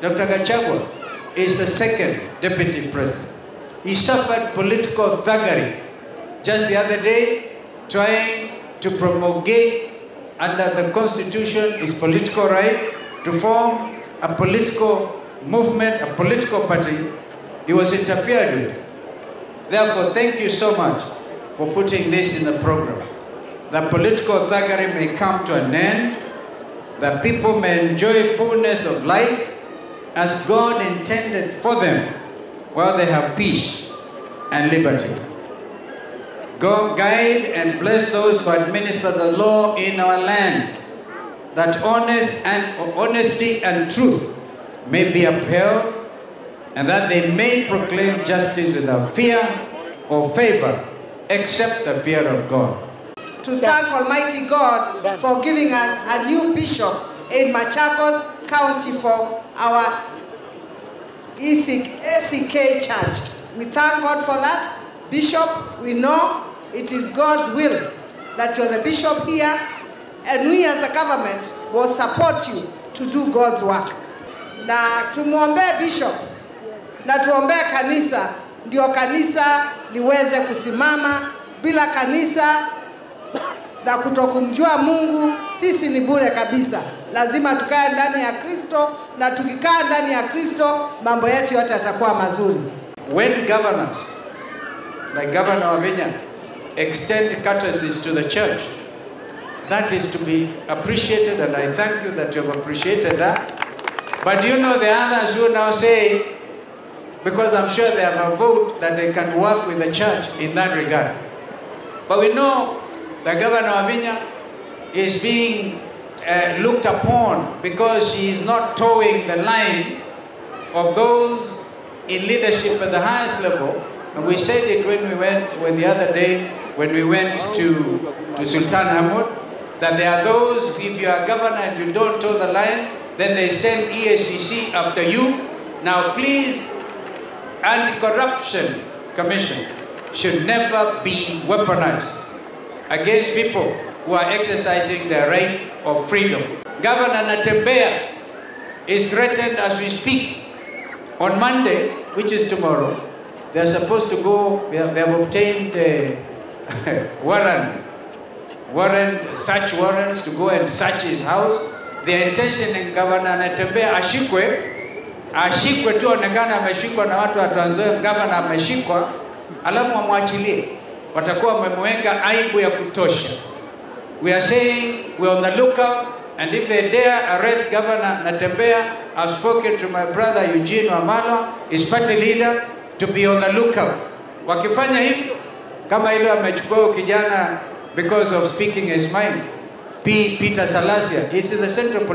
Dr. Gachagua is the second deputy president. He suffered political thuggery just the other day, trying to promulgate under the constitution his political right to form a political movement, a political party. He was interfered with. Therefore, thank you so much for putting this in the program. The political thuggery may come to an end, that people may enjoy fullness of life as God intended for them, while they have peace and liberty. God guide and bless those who administer the law in our land, that honesty and truth may be upheld, and that they may proclaim justice without fear or favor, except the fear of God. To thank Almighty God for giving us a new bishop in Machakos County for our ACK Church. We thank God for that. Bishop, we know it is God's will that you're the bishop here, and we as a government will support you to do God's work. Na tumuombe bishop, na tuombe kanisa, ndio kanisa liweze kusimama. Bila kanisa na kutokumjua Mungu, sisi ni bure kabisa. Lazima tukae ndani ya Kristo, na tukikaa ndani ya Kristo, mambo yetu yote yatakuwa mazuri. When governors, like Governor Wavinya, extend courtesies to the church, that is to be appreciated, and I thank you that you have appreciated that. But you know the others who now say, because I'm sure they have a vote, that they can work with the church in that regard. But we know that Governor Wavinya is being looked upon because she is not towing the line of those in leadership at the highest level. And we said it when we went the other day, when we went to Sultan Hamud, that there are those, if you are governor and you don't toe the line, then they send EACC after you. Now please, Anti-Corruption Commission should never be weaponized against people who are exercising their right of freedom. Governor Natembeya is threatened as we speak. On Monday, which is tomorrow, they're supposed to go, they have obtained search warrants to go and search his house. Their intention in Governor Natembeya ashikwe tu, onekana ameshikwa na watu wa Trans Nzoia, governor ameshikwa, alafu wamwachilie. Watakuwa wamemweka aibu ya kutosha. We are saying we're on the lookout, and if they dare arrest Governor Natembeya, I've spoken to my brother Eugene Wamalwa, his party leader, to be on the lookout. Wakifanya hivyo, kama ile amechukua kijana because of speaking his mind, Peter Salasia, he's in the Central Police.